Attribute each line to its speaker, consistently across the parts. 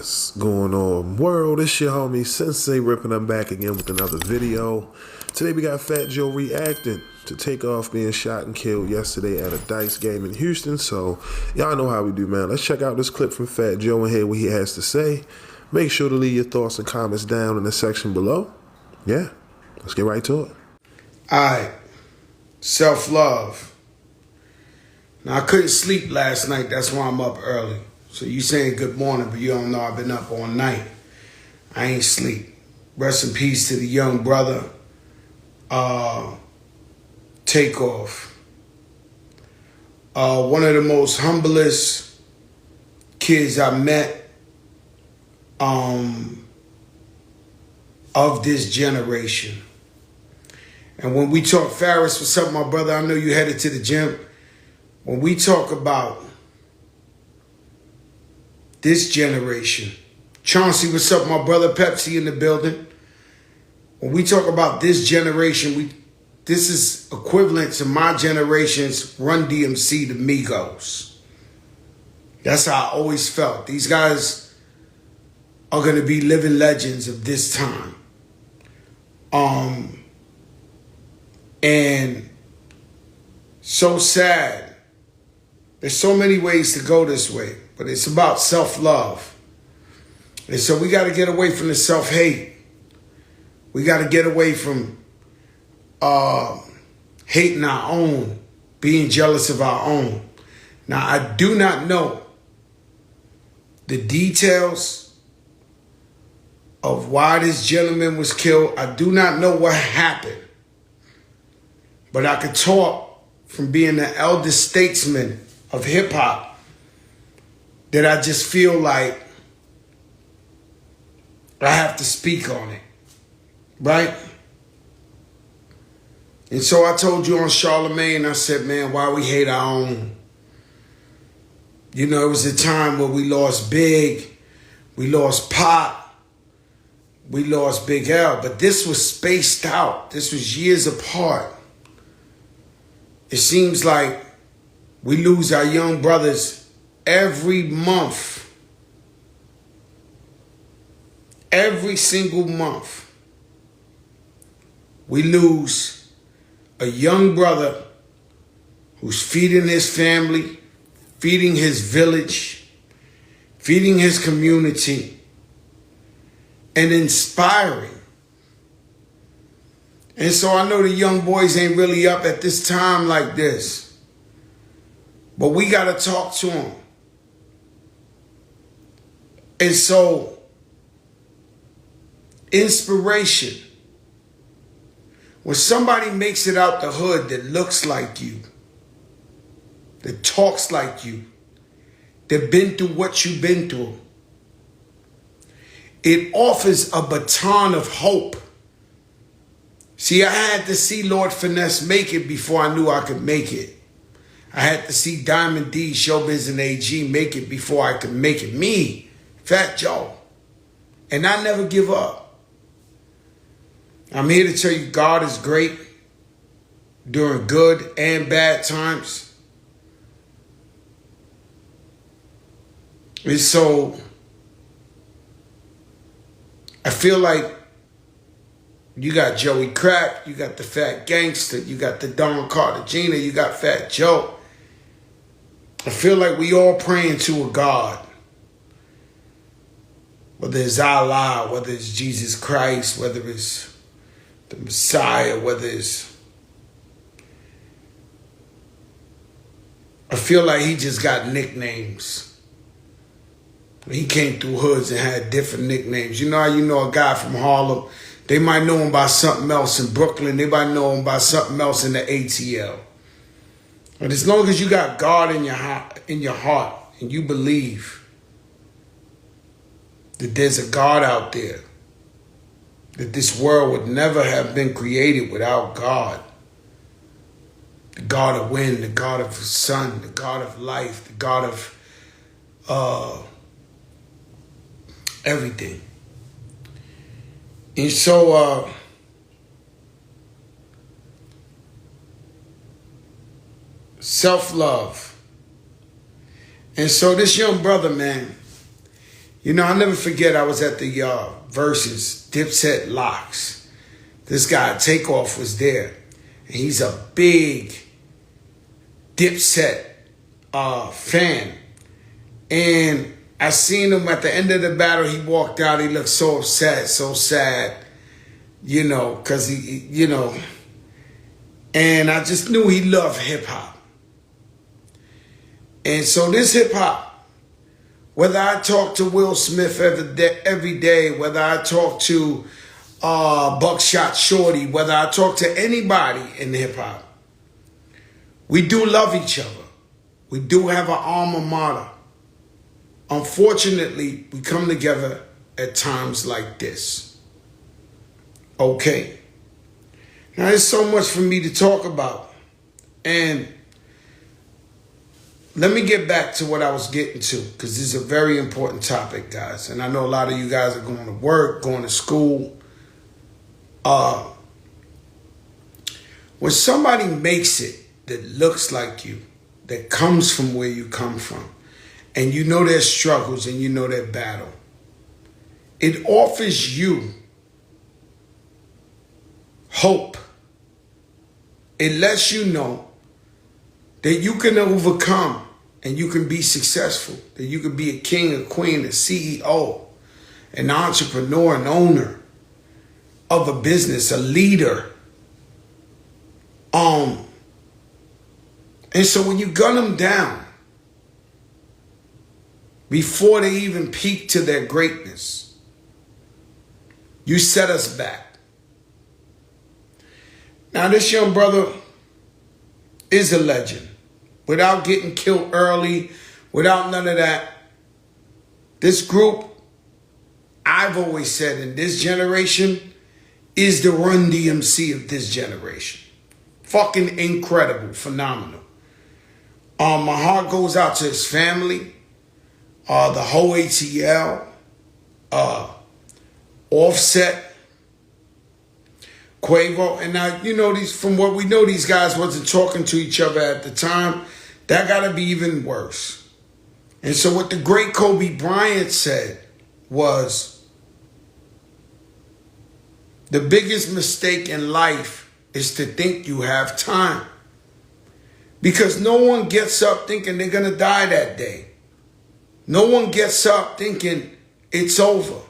Speaker 1: What's going on, world? It's your homie SenseiRip, and I'm back again with another video. Today we got Fat Joe reacting to Takeoff being shot and killed yesterday at a dice game in Houston. So y'all know how we do, man. Let's check out this clip from Fat Joe and hear what he has to say. Make sure to leave your thoughts and comments down in the section below. Yeah, let's get right to it.
Speaker 2: Alright, self-love. Now, I couldn't sleep last night. That's why I'm up early. So you saying good morning, but you don't know I've been up all night. I ain't sleep. Rest in peace to the young brother. Takeoff. One of the most humblest kids I met of this generation. And when we talk, Farris, what's up, my brother? I know you headed to the gym. When we talk about this generation, Chauncey, what's up, my brother? Pepsi in the building. When we talk about this generation, this is equivalent to my generation's Run DMC, the Migos. That's how I always felt. These guys are going to be living legends of this time. And so sad. There's so many ways to go this way, but it's about self-love. And so we got to get away from the self-hate. We got to get away from hating our own, being jealous of our own. Now, I do not know the details of why this gentleman was killed. I do not know what happened. But I could talk from being the eldest statesman of hip-hop that I just feel like I have to speak on it, right? And so I told you on Charlemagne, I said, man, why we hate our own? You know, it was a time where we lost Big, we lost Pop, we lost Big L, but this was spaced out. This was years apart. It seems like we lose our young brothers every month. Every single month. We lose a young brother who's feeding his family, feeding his village, feeding his community, and inspiring. And so I know the young boys ain't really up at this time like this. But we got to talk to them. And so, inspiration. When somebody makes it out the hood that looks like you, that talks like you, that been through what you've been through, it offers a baton of hope. See, I had to see Lord Finesse make it before I knew I could make it. I had to see Diamond D, Showbiz, and AG make it before I could make it. Me, Fat Joe. And I never give up. I'm here to tell you God is great during good and bad times. And so I feel like you got Joey Crack, you got the Fat Gangster, you got the Don Cartagena, you got Fat Joe. I feel like we all praying to a God. Whether it's Allah, whether it's Jesus Christ, whether it's the Messiah, whether it's... I feel like he just got nicknames. He came through hoods and had different nicknames. You know how you know a guy from Harlem? They might know him by something else in Brooklyn. They might know him by something else in the ATL. But as long as you got God in your heart and you believe that there's a God out there, that this world would never have been created without God. The God of wind, the God of the sun, the God of life, the God of everything. And so, self-love. And so this young brother, man, You know, I'll never forget I was at the Versus, Dipset Locks. This guy, Takeoff, was there. And he's a big Dipset fan. And I seen him at the end of the battle. He walked out. He looked so upset, so sad. You know, because he, you know. And I just knew he loved hip-hop. And so this hip-hop, whether I talk to Will Smith every day, whether I talk to Buckshot Shorty, whether I talk to anybody in hip-hop, we do love each other. We do have an alma mater. Unfortunately, we come together at times like this. Okay. Now, there's so much for me to talk about. And let me get back to what I was getting to, because this is a very important topic, guys. And I know a lot of you guys are going to work, going to school. When somebody makes it that looks like you, that comes from where you come from, and you know their struggles and you know their battle, it offers you hope. It lets you know that you can overcome and you can be successful, that you can be a king, a queen, a CEO, an entrepreneur, an owner of a business, a leader. And so when you gun them down before they even peak to their greatness, you set us back. Now, this young brother is a legend. Without getting killed early, without none of that. This group, I've always said, in this generation, is the Run DMC of this generation. Fucking incredible, phenomenal. My heart goes out to his family, the whole ATL, Offset, Quavo. And now, you know, from what we know, these guys wasn't talking to each other at the time. That got to be even worse. And so what the great Kobe Bryant said was, the biggest mistake in life is to think you have time. Because no one gets up thinking they're going to die that day. No one gets up thinking it's over.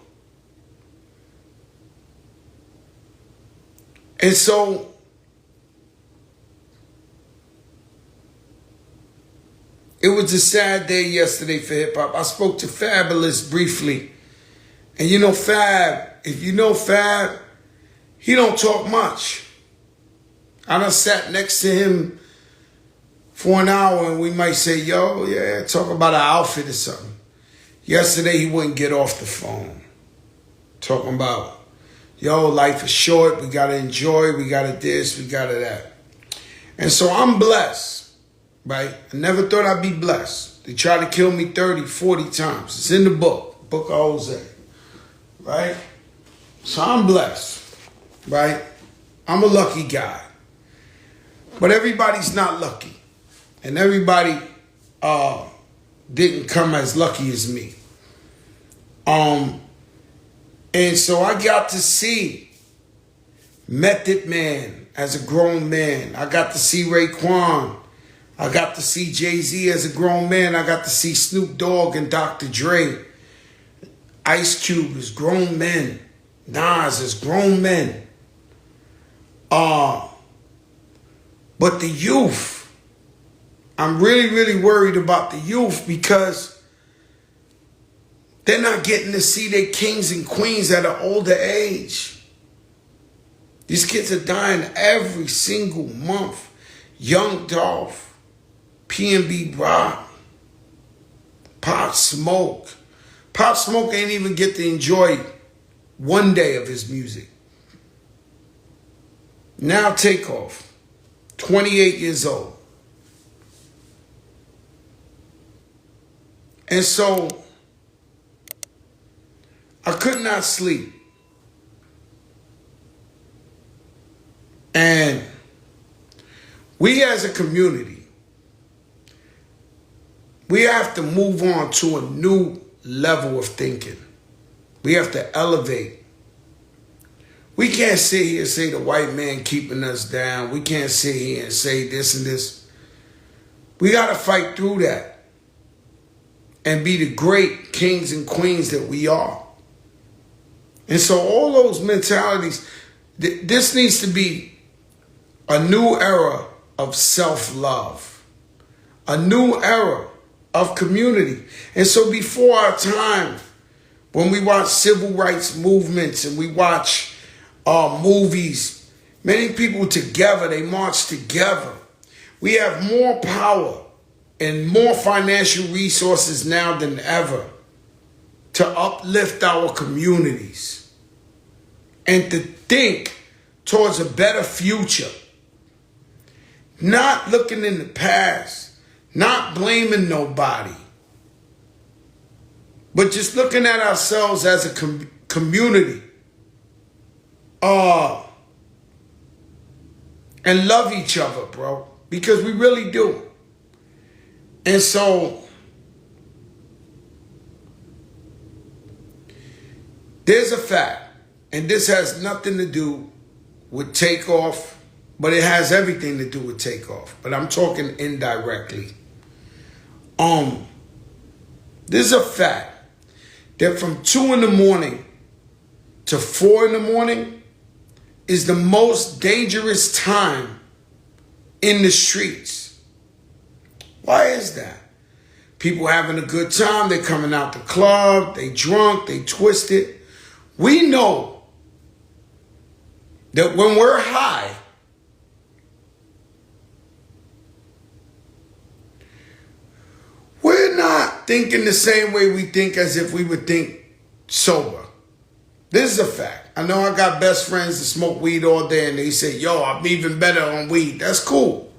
Speaker 2: And so it was a sad day yesterday for hip-hop. I spoke to Fabulous briefly. And you know Fab, if you know Fab, he don't talk much. I done sat next to him for an hour and we might say, yo, yeah, talk about an outfit or something. Yesterday he wouldn't get off the phone. Talking about, yo, life is short, we gotta enjoy, we gotta this, we gotta that. And so I'm blessed, right? I never thought I'd be blessed. They tried to kill me 30, 40 times. It's in the book of Jose, right? So I'm blessed, right? I'm a lucky guy. But everybody's not lucky. And everybody didn't come as lucky as me. And so I got to see Method Man as a grown man. I got to see Raekwon. I got to see Jay-Z as a grown man. I got to see Snoop Dogg and Dr. Dre. Ice Cube as grown men. Nas as grown men. But the youth, I'm really, really worried about the youth because they're not getting to see their kings and queens at an older age. These kids are dying every single month. Young Dolph, PNB Rock, Pop Smoke. Pop Smoke ain't even get to enjoy one day of his music. Now Takeoff, 28 years old. And so I could not sleep. And we as a community, we have to move on to a new level of thinking. We have to elevate. We can't sit here and say the white man keeping us down. We can't sit here and say this and this. We got to fight through that and be the great kings and queens that we are. And so all those mentalities, this needs to be a new era of self-love, a new era of community. And so before our time, when we watch civil rights movements and we watch movies, many people together, they march together. We have more power and more financial resources now than ever to uplift our communities and to think towards a better future. Not looking in the past, not blaming nobody, but just looking at ourselves as a community. And love each other, bro. Because we really do. And so, there's a fact, and this has nothing to do with Takeoff, but it has everything to do with Takeoff. But I'm talking indirectly. There's a fact that from 2 in the morning to 4 in the morning is the most dangerous time in the streets. Why is that? People having a good time, they coming out the club, they drunk, they twisted. We know that when we're high, we're not thinking the same way we think as if we would think sober. This is a fact. I know I got best friends that smoke weed all day and they say, yo, I'm even better on weed. That's cool.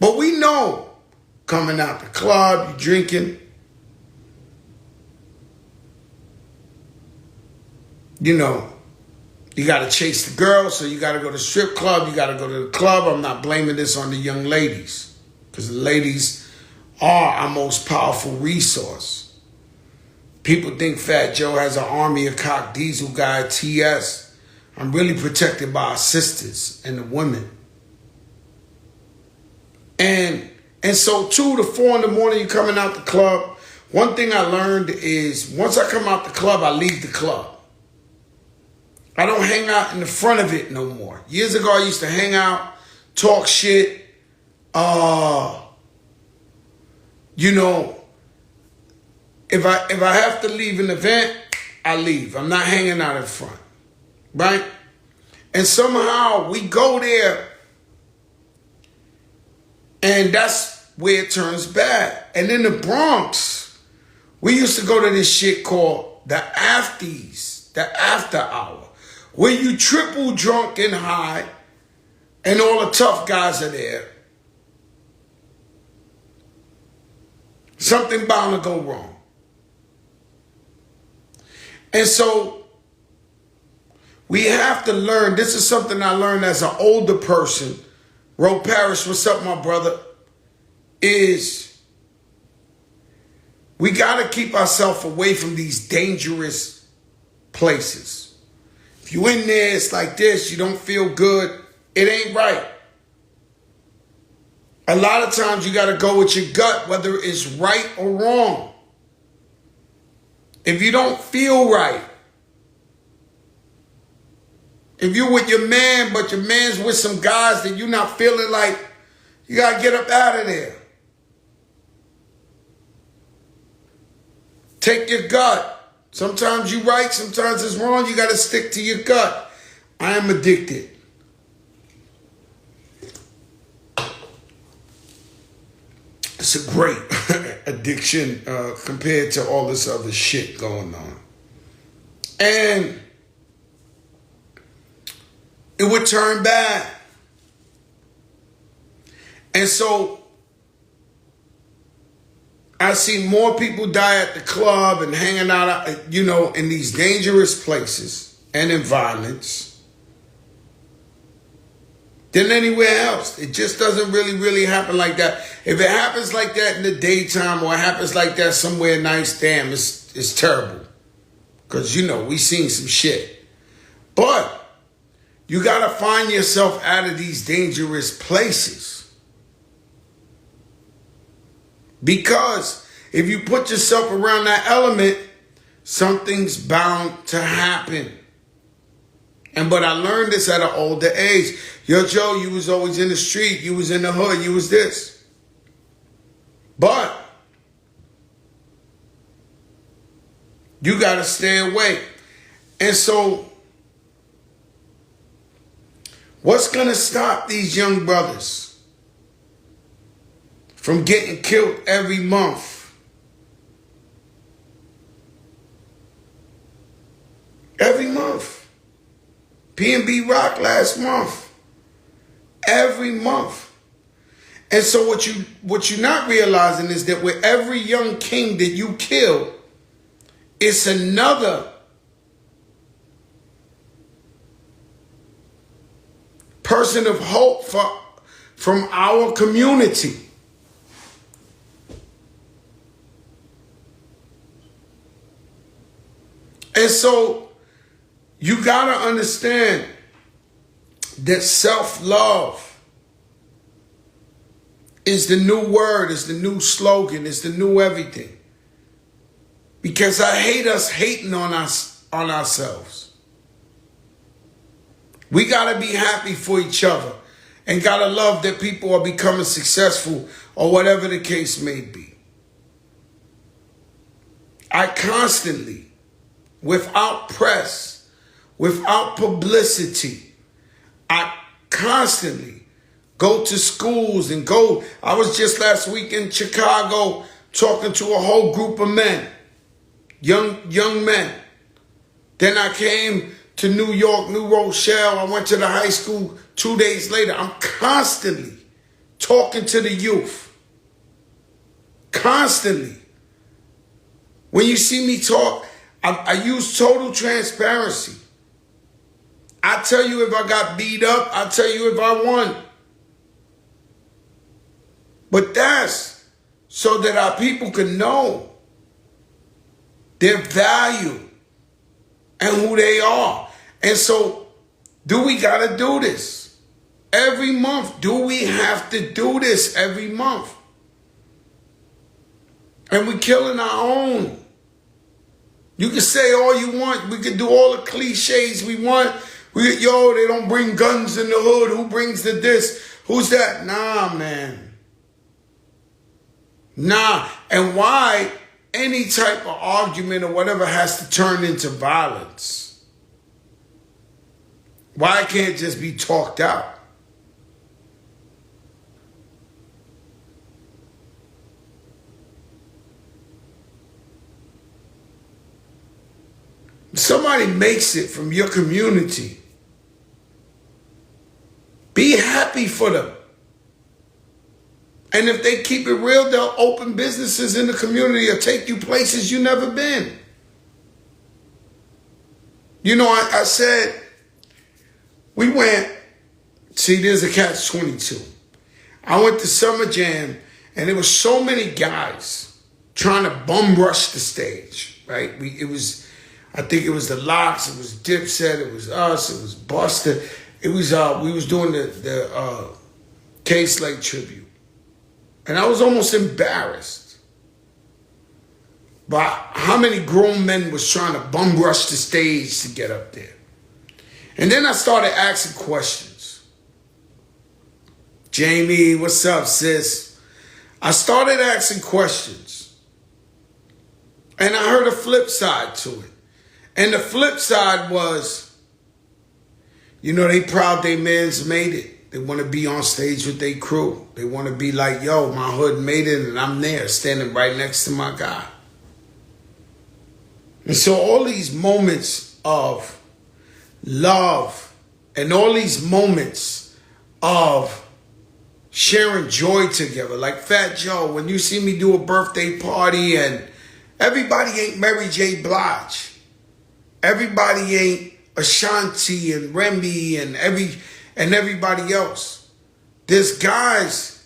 Speaker 2: But we know coming out the club, you drinking. You know, you got to chase the girl, so you got to go to the strip club. You got to go to the club. I'm not blaming this on the young ladies because the ladies are our most powerful resource. People think Fat Joe has an army of cock diesel guy, TS. I'm really protected by our sisters and the women. And so 2 to 4 in the morning, you coming out the club. One thing I learned is once I come out the club, I leave the club. I don't hang out in the front of it no more. Years ago, I used to hang out, talk shit. You know, if I have to leave an event, I leave. I'm not hanging out in front, right? And somehow we go there, and that's where it turns bad. And in the Bronx, we used to go to this shit called the afties, the after hour, where you triple drunk and high, and all the tough guys are there. Something bound to go wrong. And so we have to learn. This is something I learned as an older person. Ro Parrish, what's up, my brother? Is we got to keep ourselves away from these dangerous places. If you in there, it's like this, you don't feel good, it ain't right. A lot of times you got to go with your gut, whether it's right or wrong. If you don't feel right, if you're with your man, but your man's with some guys that you're not feeling like, you got to get up out of there. Take your gut. Sometimes you're right, sometimes it's wrong. You got to stick to your gut. I am addicted. It's a great addiction compared to all this other shit going on. And it would turn bad. And so I see more people die at the club and hanging out, you know, in these dangerous places and environments than anywhere else. It just doesn't really happen like that. If it happens like that in the daytime or it happens like that somewhere nice, damn, it's it's terrible. Because, you know, we seen some shit. But you got to find yourself out of these dangerous places. Because if you put yourself around that element, something's bound to happen. But I learned this at an older age. Yo, Joe, you was always in the street. You was in the hood. You was this. But you got to stay away. And so what's going to stop these young brothers from getting killed every month? Every month. P&B Rock last month. Every month. And so what you're not realizing is that with every young king that you kill, it's another person of hope from our community. And so you got to understand that self-love is the new word, is the new slogan, is the new everything. Because I hate us hating on ourselves. We got to be happy for each other and got to love that people are becoming successful or whatever the case may be. I constantly, without press, without publicity, I constantly go to schools and go. I was just last week in Chicago talking to a whole group of men, young men. Then I came to New York, New Rochelle. I went to the high school 2 days later. I'm constantly talking to the youth. Constantly. When you see me talk, I use total transparency. I tell you if I got beat up. I tell you if I won. But that's so that our people can know their value and who they are. And so, do we got to do this every month? Do we have to do this every month? And we're killing our own. You can say all you want. We can do all the cliches we want. They don't bring guns in the hood. Who brings the this? Who's that? Nah, man. Nah. And why any type of argument or whatever has to turn into violence? Why can't it just be talked out? If somebody makes it from your community, be happy for them. And if they keep it real, they'll open businesses in the community or take you places you've never been. You know, I said, we went, see, there's a catch-22. I went to Summer Jam, and there were so many guys trying to bum rush the stage, right? I think it was the Locks, it was Dipset, it was us, it was Busta. It was, we was doing the K-Slate tribute. And I was almost embarrassed by how many grown men was trying to bum rush the stage to get up there. And then I started asking questions. Jamie, what's up, sis? I started asking questions. And I heard a flip side to it. And the flip side was, you know, they proud they mans made it. They want to be on stage with their crew. They want to be like, yo, my hood made it and I'm there standing right next to my guy. And so all these moments of love and all these moments of sharing joy together, like Fat Joe, when you see me do a birthday party and everybody ain't Mary J. Blige. Everybody ain't Ashanti and Remy and everybody else. There's guys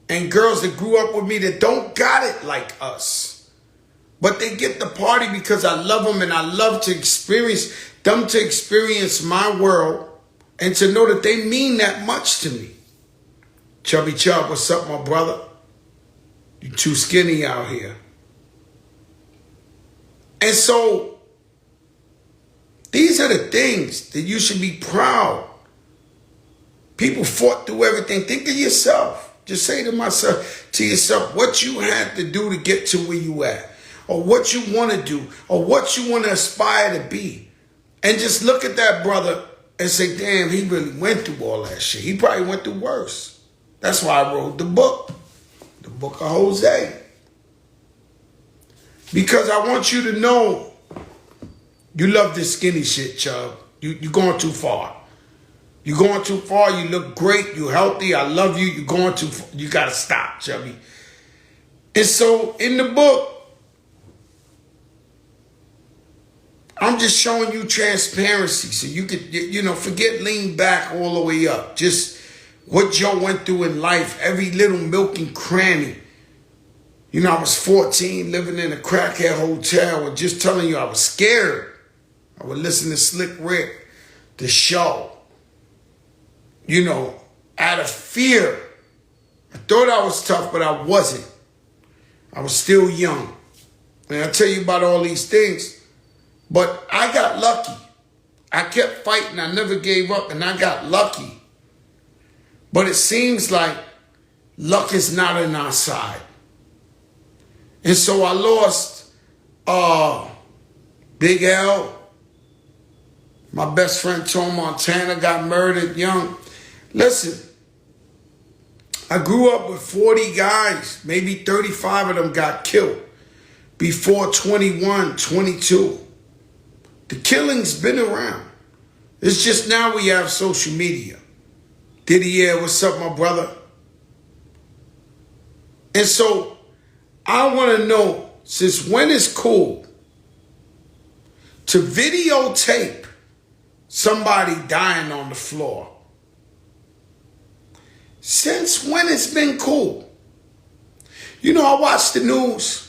Speaker 2: and girls that grew up with me that don't got it like us. But they get the party because I love them and I love to experience them, to experience my world and to know that they mean that much to me. Chubby Chub, what's up, my brother? You too skinny out here. And so these are the things that you should be proud. People fought through everything. Think of yourself. Just say to yourself, what you had to do to get to where you at, or what you want to do, or what you want to aspire to be. And just look at that brother and say, damn, he really went through all that shit. He probably went through worse. That's why I wrote the book of Jose. Because I want you to know you love this skinny shit, Chubb. You're going too far. You're going too far. You look great. You're healthy. I love you. You're going too far. You got to stop, Chubby. And so in the book, I'm just showing you transparency so you could, forget lean back all the way up. Just what Joe went through in life, every little milk and cranny. I was 14 living in a crackhead hotel and just telling you I was scared. I would listen to Slick Rick, the show. Out of fear. I thought I was tough, but I wasn't. I was still young. And I tell you about all these things. But I got lucky. I kept fighting. I never gave up, and I got lucky. But it seems like luck is not on our side. And so I lost Big L. My best friend Tom Montana got murdered young. Listen, I grew up with 40 guys. Maybe 35 of them got killed before 21, 22. The killing's been around. It's just now we have social media. Didier, what's up, my brother? And so I want to know, since when is cool to videotape somebody dying on the floor? Since when it's been cool? I watch the news.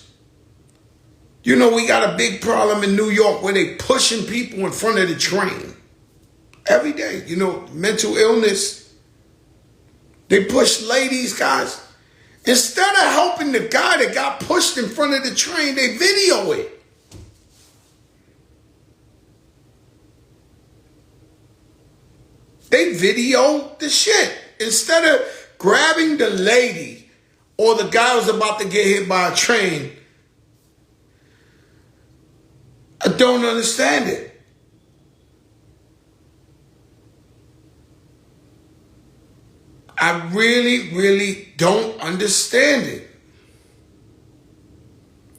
Speaker 2: We got a big problem in New York where they pushing people in front of the train. Every day, mental illness. They push ladies, guys. Instead of helping the guy that got pushed in front of the train, they video it. They video the shit. Instead of grabbing the lady or the guy who's about to get hit by a train, I don't understand it. I really, really don't understand it.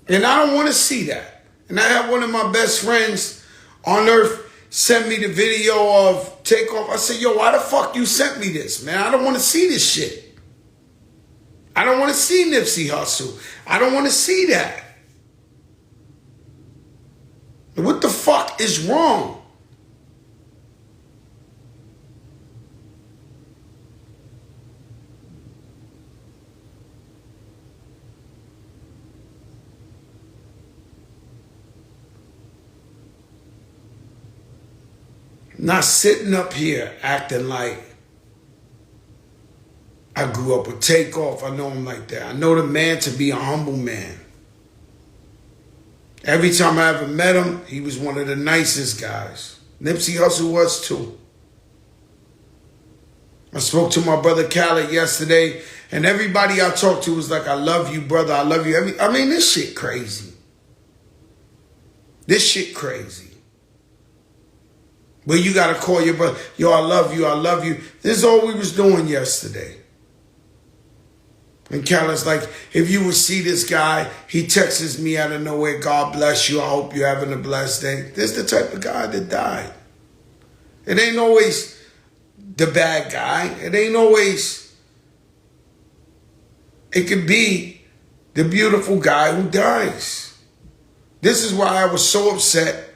Speaker 2: And I don't want to see that. And I have one of my best friends on earth sent me the video of Takeoff. I said, yo, why the fuck you sent me this, man? I don't want to see this shit. I don't want to see Nipsey Hussle. I don't want to see that. What the fuck is wrong? Not sitting up here acting like I grew up with Takeoff. I know him like that. I know the man to be a humble man. Every time I ever met him, he was one of the nicest guys. Nipsey Hussle was too. I spoke to my brother Khaled yesterday, and everybody I talked to was like, I love you, brother. I love you. This shit crazy. This shit crazy. But you got to call your brother, yo, I love you, I love you. This is all we was doing yesterday. And Khaled's like, if you would see this guy, he texts me out of nowhere, God bless you, I hope you're having a blessed day. This is the type of guy that died. It ain't always the bad guy. It ain't always, it could be the beautiful guy who dies. This is why I was so upset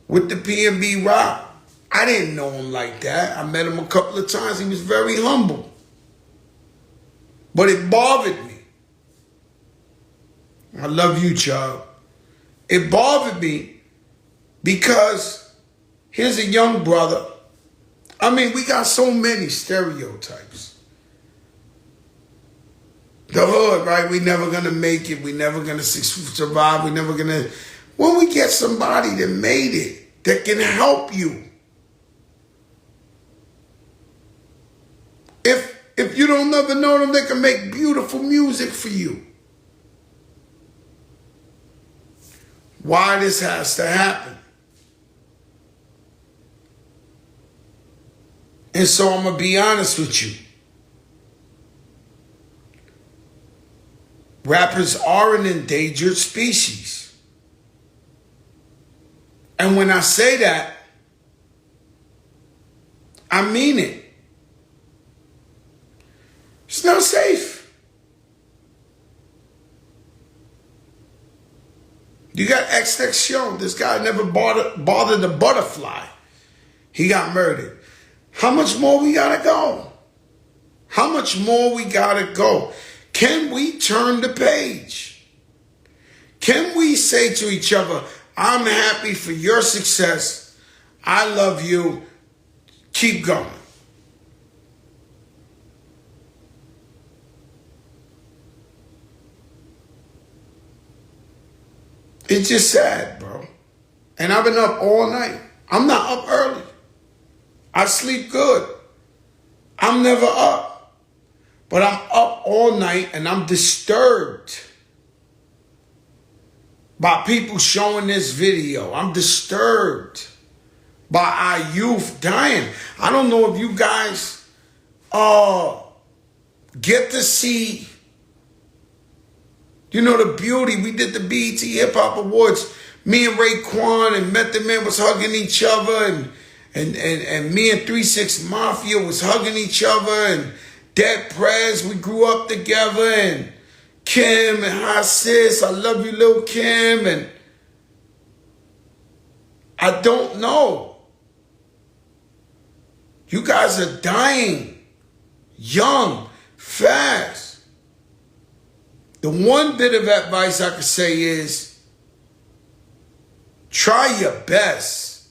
Speaker 2: with the P&B Rock. I didn't know him like that. I met him a couple of times. He was very humble. But it bothered me. I love you, child. It bothered me because here's a young brother. I mean, we got so many stereotypes. The hood, right? We never gonna make it. We never gonna survive. We never gonna. When we get somebody that made it, that can help you. If you don't never know them, they can make beautiful music for you. Why this has to happen? And so I'm going to be honest with you. Rappers are an endangered species. And when I say that, I mean it. It's not safe. You got XXX. This guy never bothered a butterfly. He got murdered. How much more we gotta go? How much more we gotta go? Can we turn the page? Can we say to each other, I'm happy for your success. I love you. Keep going. It's just sad, bro. And I've been up all night. I'm not up early. I sleep good. I'm never up. But I'm up all night and I'm disturbed by people showing this video. I'm disturbed by our youth dying. I don't know if you guys get to see, you know, the beauty. We did the BET Hip Hop Awards. Me and Raekwon and Method Man was hugging each other, and me and 3-6 Mafia was hugging each other, and Dead Prez, we grew up together, and Kim and Hi Sis, I love you, Lil Kim, and I don't know. You guys are dying young, fast. The one bit of advice I could say is try your best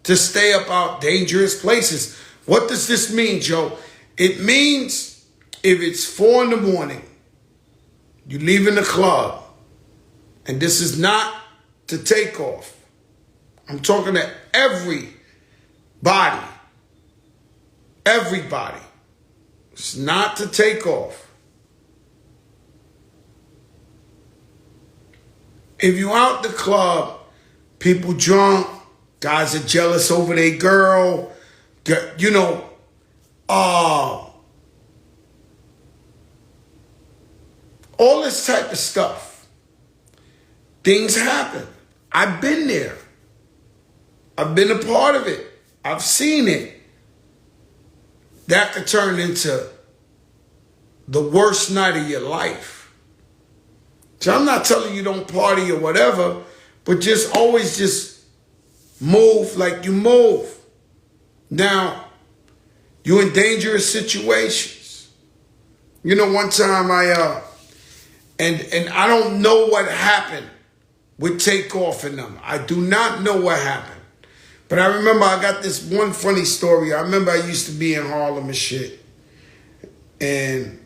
Speaker 2: to stay up out dangerous places. What does this mean, Joe? It means if it's 4 in the morning, you leaving the club, and this is not to take off. I'm talking to everybody. Everybody. It's not to take off. If you out the club, people drunk, guys are jealous over their girl, you know, all this type of stuff. Things happen. I've been there. I've been a part of it. I've seen it. That could turn into the worst night of your life. So I'm not telling you don't party or whatever, but just always just move like you move. Now, you're in dangerous situations. You know, one time and I don't know what happened with Takeoff and them. I do not know what happened. But I remember I got this one funny story. I remember I used to be in Harlem and shit. And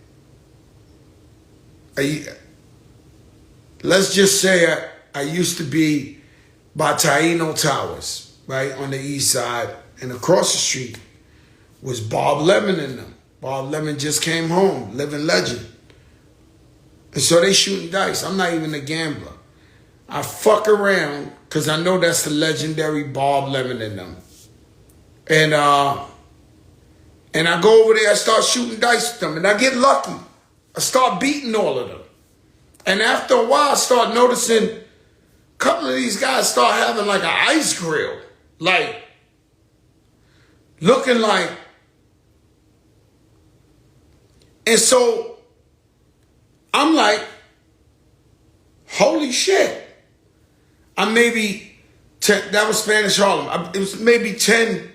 Speaker 2: let's just say I used to be by Taino Towers, right, on the east side. And across the street was Bob Lemon and them. Bob Lemon just came home, living legend. And so they shooting dice. I'm not even a gambler. I fuck around because I know that's the legendary Bob Lemon in them. And I go over there, I start shooting dice with them, and I get lucky. I start beating all of them. And after a while, I start noticing a couple of these guys start having like an ice grill. Like, looking like. And so I'm like, holy shit. I maybe, that was Spanish Harlem. It was maybe 10,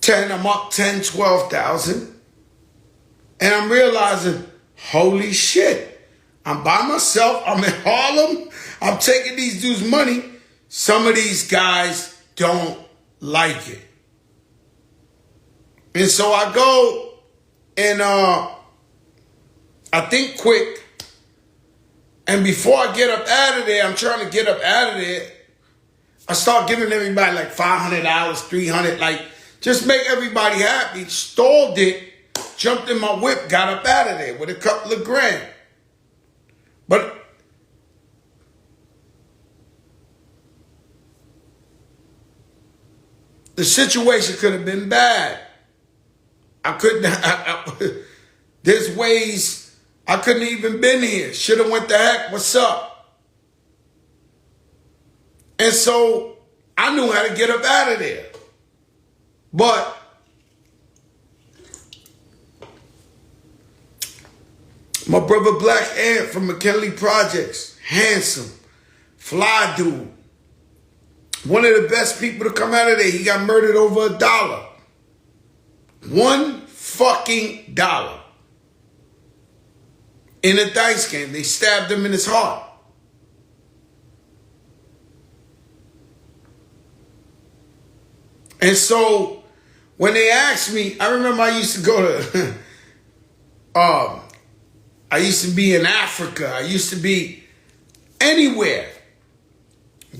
Speaker 2: I'm up 10, 12,000. And I'm realizing, holy shit, I'm by myself. I'm in Harlem. I'm taking these dudes' money. Some of these guys don't like it. And so I go and I think quick. And before I get up out of there, I'm trying to get up out of there. I start giving everybody like $500, $300, like just make everybody happy. Stalled it, jumped in my whip, got up out of there with a couple of grand. But the situation could have been bad. I couldn't, there's ways I couldn't even been here. Should have went the heck, what's up? And so I knew how to get up out of there. But my brother Black Ant from McKinley Projects, handsome, fly dude. One of the best people to come out of there. He got murdered over $1. $1 fucking dollar. In a dice game. They stabbed him in his heart. And so when they asked me, I remember I used to go to I used to be in Africa. I used to be anywhere.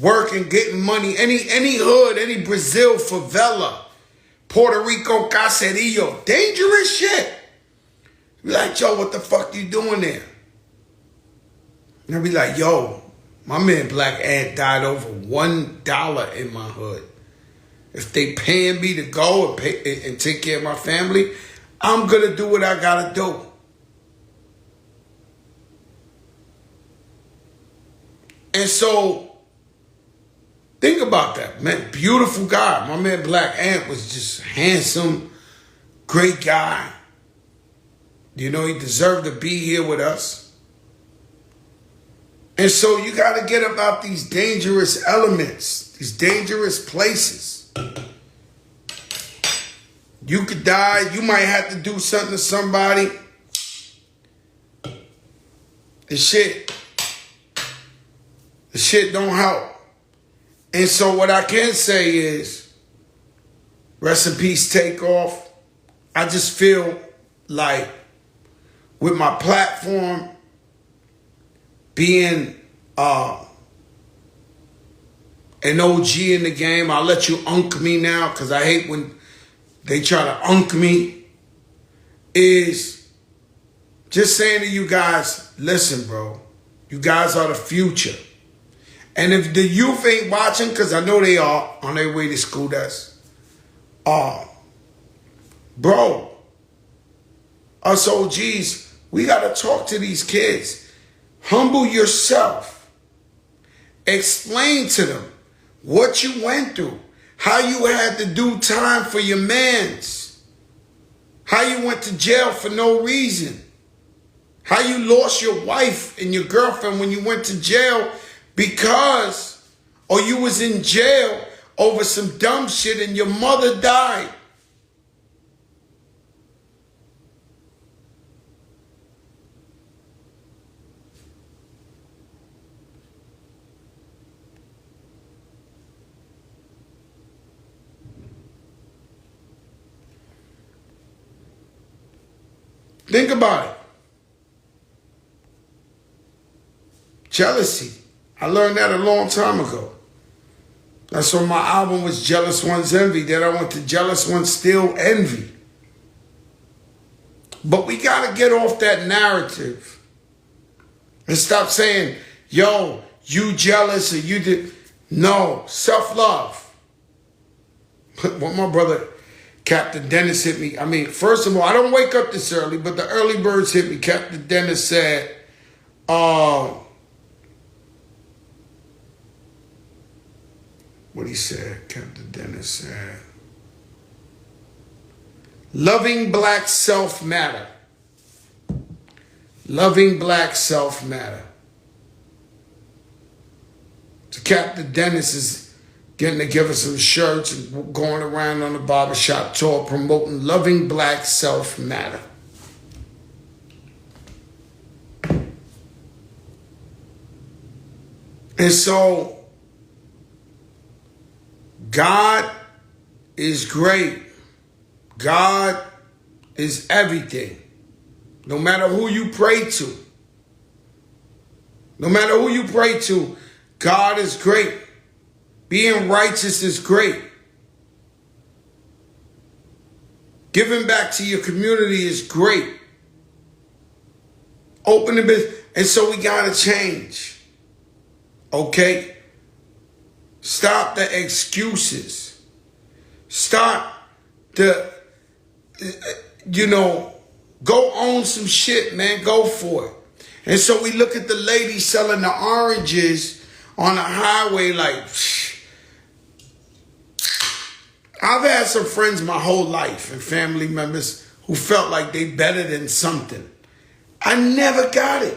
Speaker 2: Working, getting money, any hood, any Brazil favela, Puerto Rico caserillo, dangerous shit. Be like, yo, what the fuck you doing there? And I'll be like, yo, my man Black Ant died over $1 in my hood. If they paying me to go and take care of my family, I'm gonna do what I gotta do. And so think about that, man. Beautiful guy. My man Black Ant was just handsome, great guy. You know, he deserved to be here with us. And so you got to get about these dangerous elements, these dangerous places. You could die. You might have to do something to somebody. The shit don't help. And so what I can say is, rest in peace, Takeoff. I just feel like with my platform being an OG in the game, I'll let you unk me now because I hate when they try to unk me, is just saying to you guys, listen, bro, you guys are the future. And if the youth ain't watching, because I know they are on their way to school, that's, bro, us OGs, we got to talk to these kids. Humble yourself. Explain to them what you went through, how you had to do time for your mans, how you went to jail for no reason, how you lost your wife and your girlfriend when you went to jail because, or you was in jail over some dumb shit and your mother died. Think about it. Jealousy. I learned that a long time ago. That's when my album was Jealous One's Envy. Then I went to Jealous One's Still Envy. But we got to get off that narrative and stop saying, yo, you jealous or you did. No, self-love. What my brother Captain Dennis hit me. I mean, first of all, I don't wake up this early, but the early birds hit me. Captain Dennis said, what he said, Captain Dennis said, loving black self matter. Loving black self matter. So Captain Dennis is getting together some shirts and going around on the barbershop tour promoting loving black self matter. And so, God is great. God is everything. No matter who you pray to. No matter who you pray to, God is great. Being righteous is great. Giving back to your community is great. Opening business. And so we got to change. Okay? Stop the excuses. Stop the, go own some shit, man. Go for it. And so we look at the lady selling the oranges on the highway like, I've had some friends my whole life and family members who felt like they better than something. I never got it.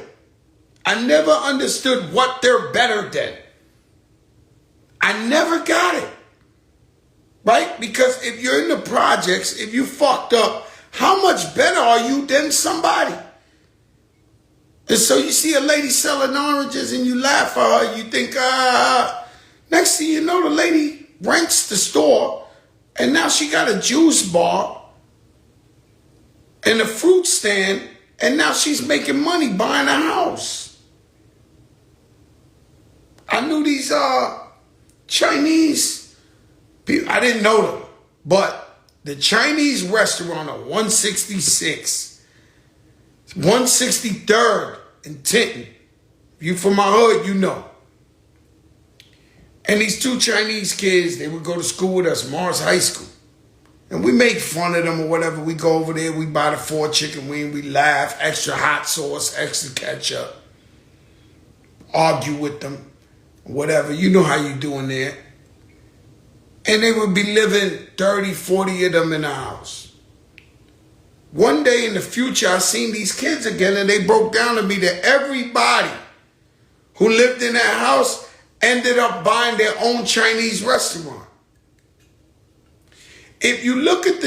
Speaker 2: I never understood what they're better than. I never got it. Right? Because if you're in the projects, if you fucked up, how much better are you than somebody? And so you see a lady selling oranges and you laugh at her, you think, next thing you know, the lady rents the store and now she got a juice bar and a fruit stand and now she's making money buying a house. I knew these Chinese people, I didn't know them, but the Chinese restaurant on 166, 163rd in Tinton. If you from my hood, you know. And these two Chinese kids, they would go to school with us, Mars High School. And we make fun of them or whatever. We go over there, we buy the 4 chicken wing, we laugh, extra hot sauce, extra ketchup. Argue with them, whatever. You know how you doing there. And they would be living 30, 40 of them in the house. One day in the future, I seen these kids again and they broke down to me that everybody who lived in that house ended up buying their own Chinese restaurant. If you look at,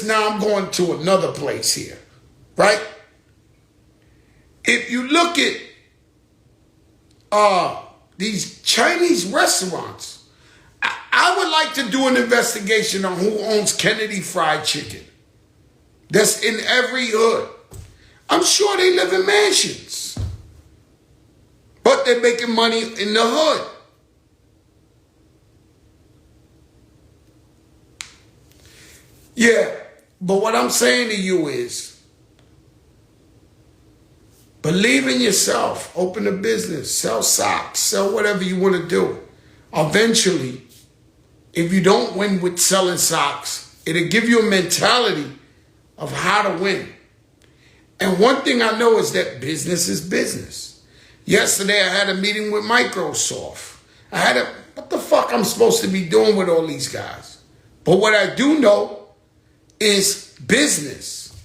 Speaker 2: now I'm going to another place here, right? If you look at these Chinese restaurants, I would like to do an investigation on who owns Kennedy Fried Chicken. That's in every hood. I'm sure they live in mansions. But they're making money in the hood. Yeah, but what I'm saying to you is, believe in yourself. Open a business. Sell socks. Sell whatever you want to do. Eventually, if you don't win with selling socks, it'll give you a mentality of how to win. And one thing I know is that business is business. Yesterday, I had a meeting with Microsoft. What the fuck I'm supposed to be doing with all these guys? But what I do know is business.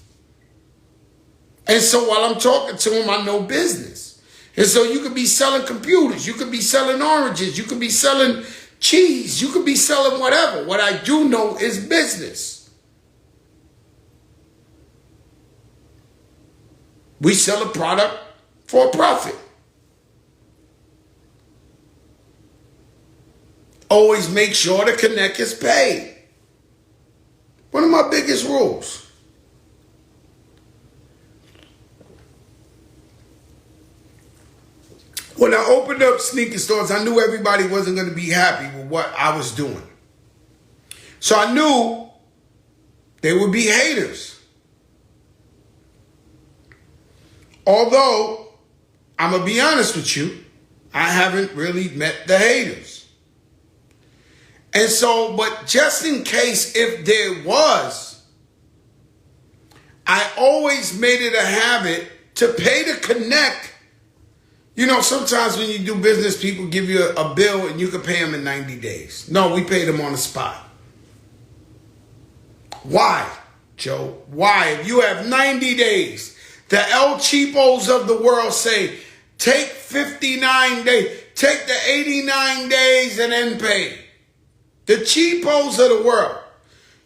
Speaker 2: And so while I'm talking to them, I know business. And so you could be selling computers. You could be selling oranges. You could be selling cheese. You could be selling whatever. What I do know is business. We sell a product for a profit. Always make sure the connect is paid. One of my biggest rules. When I opened up sneaker stores, I knew everybody wasn't going to be happy with what I was doing. So I knew there would be haters. Although, I'm going to be honest with you, I haven't really met the haters. And so, but just in case if there was, I always made it a habit to pay to connect. You know, sometimes when you do business, people give you a bill and you can pay them in 90 days. No, we paid them on the spot. Why, Joe? Why? If you have 90 days, the El Cheapos of the world say, take 59 days, take the 89 days and then pay. The cheapos of the world.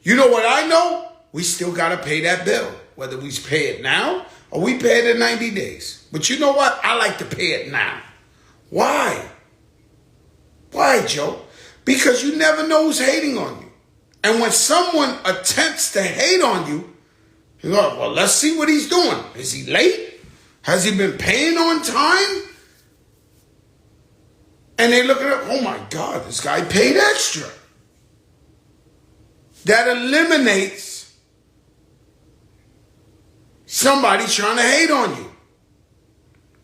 Speaker 2: You know what I know? We still got to pay that bill. Whether we pay it now or we pay it in 90 days. But you know what? I like to pay it now. Why? Why, Joe? Because you never know who's hating on you. And when someone attempts to hate on you, you go, well, let's see what he's doing. Is he late? Has he been paying on time? And they look at it, oh my God, this guy paid extra. That eliminates somebody trying to hate on you.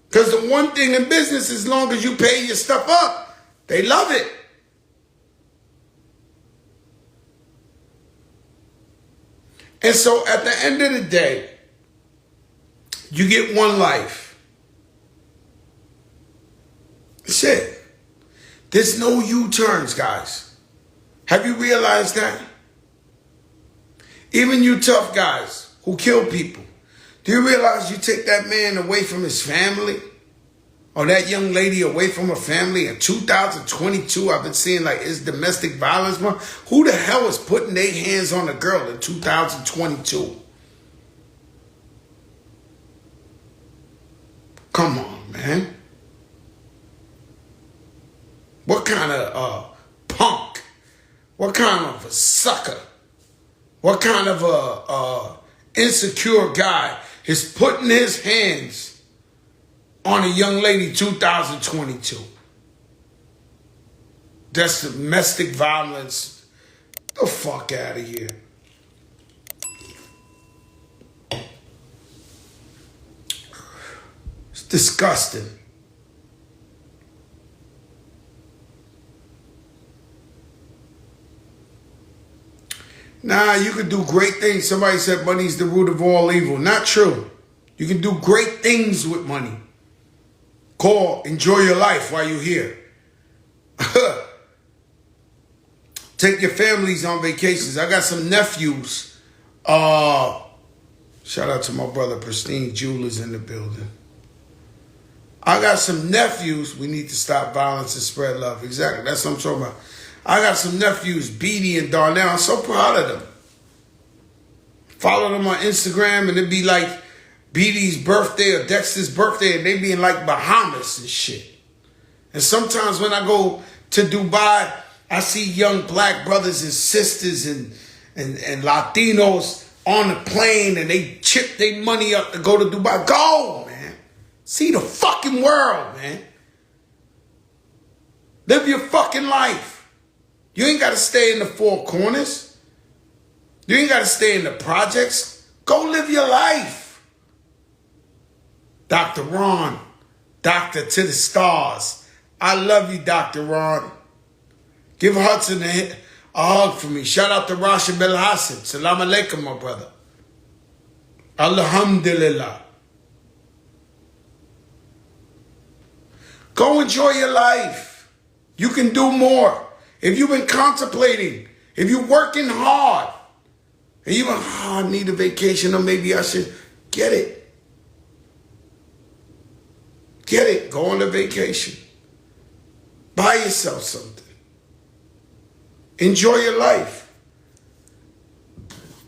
Speaker 2: Because the one thing in business, as long as you pay your stuff up, they love it. And so at the end of the day, you get one life. That's it. There's no U-turns, guys. Have you realized that? Even you tough guys who kill people. Do you realize you take that man away from his family? Or that young lady away from her family in 2022? I've been seeing like, it's domestic violence month. Who the hell is putting their hands on a girl in 2022? Come on, man. What kind of punk? What kind of a sucker? What kind of a insecure guy is putting his hands on a young lady 2022? That's domestic violence. Get the fuck out of here. It's disgusting. Nah, you can do great things. Somebody said money's the root of all evil. Not true. You can do great things with money. Call, enjoy your life while you're here. Take your families on vacations. I got some nephews. Shout out to my brother Pristine Jewelers in the building. I got some nephews. We need to stop violence and spread love. Exactly. That's what I'm talking about. I got some nephews, Beatty and Darnell. I'm so proud of them. Follow them on Instagram, and it'd be like Beatty's birthday or Dexter's birthday, and they be in like Bahamas and shit. And sometimes when I go to Dubai, I see young black brothers and sisters and Latinos on the plane, and they chip their money up to go to Dubai. Go, man. See the fucking world, man. Live your fucking life. You ain't got to stay in the four corners. You ain't got to stay in the projects. Go live your life. Dr. Ron, Doctor to the stars. I love you, Dr. Ron. Give Hudson a hug for me. Shout out to Rasha Bel Hassan. Salam alaikum, my brother. Alhamdulillah. Go enjoy your life. You can do more. If you've been contemplating, if you're working hard, and you've been, I need a vacation, or maybe I should get it. Get it. Go on a vacation. Buy yourself something. Enjoy your life.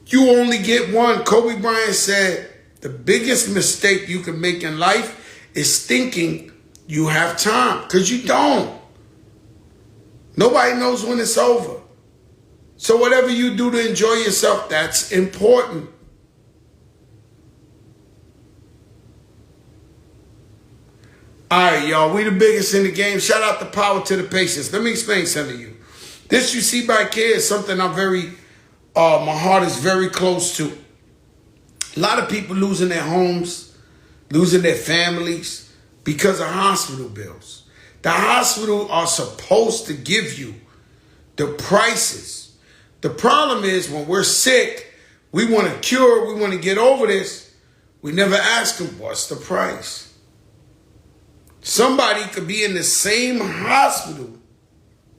Speaker 2: You only get one. Kobe Bryant said, the biggest mistake you can make in life is thinking you have time, because you don't. Nobody knows when it's over. So whatever you do to enjoy yourself, that's important. All right, y'all. We the biggest in the game. Shout out the power to the patience. Let me explain something to you. This you see back here is something I'm very, my heart is very close to. A lot of people losing their homes, losing their families because of hospital bills. The hospital are supposed to give you the prices. The problem is when we're sick, we want to cure, we want to get over this. We never ask them, what's the price? Somebody could be in the same hospital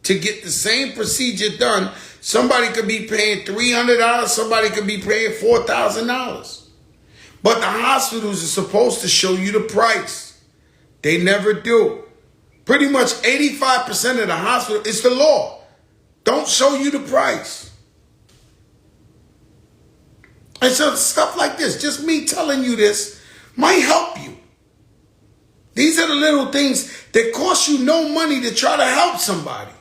Speaker 2: to get the same procedure done. Somebody could be paying $300. Somebody could be paying $4,000. But the hospitals are supposed to show you the price. They never do. Pretty much 85% of the hospital, it's the law. Don't show you the price. And so stuff like this, just me telling you this, might help you. These are the little things that cost you no money to try to help somebody.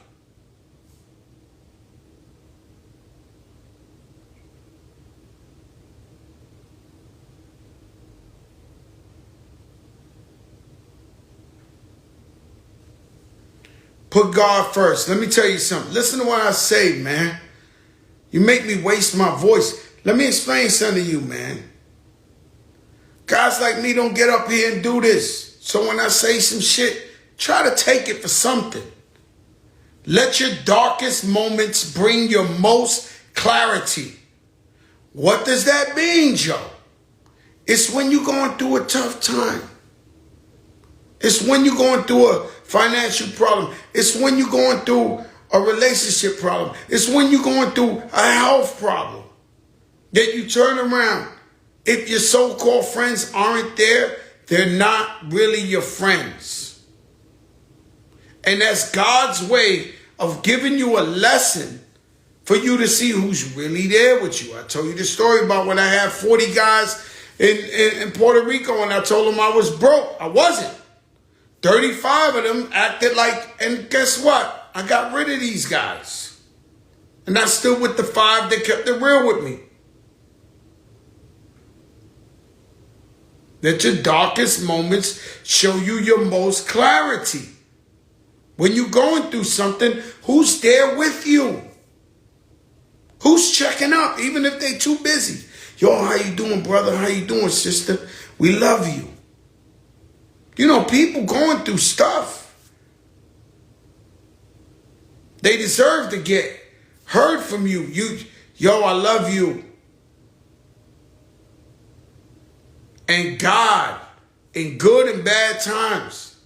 Speaker 2: Put God first. Let me tell you something. Listen to what I say, man. You make me waste my voice. Let me explain something to you, man. Guys like me don't get up here and do this. So when I say some shit, try to take it for something. Let your darkest moments bring your most clarity. What does that mean, Joe? It's when you're going through a tough time. It's when you're going through a financial problem. It's when you're going through a relationship problem. It's when you're going through a health problem that you turn around. If your so-called friends aren't there, they're not really your friends. And that's God's way of giving you a lesson for you to see who's really there with you. I told you the story about when I had 40 guys in Puerto Rico and I told them I was broke. I wasn't. 35 of them acted like, and guess what? I got rid of these guys. And I stood with the 5 that kept it real with me. Let your darkest moments show you your most clarity. When you're going through something, who's there with you? Who's checking up, even if they too busy? Yo, how you doing, brother? How you doing, sister? We love you. You know, people going through stuff. They deserve to get heard from you. Yo, I love you. And God, in good and bad times.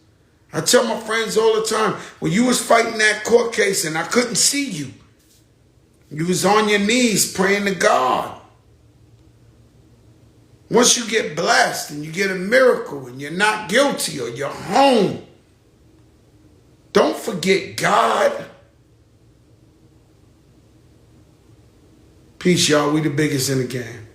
Speaker 2: I tell my friends all the time, when you was fighting that court case and I couldn't see you, you was on your knees praying to God. Once you get blessed and you get a miracle and you're not guilty or you're home, don't forget God. Peace, y'all. We the biggest in the game.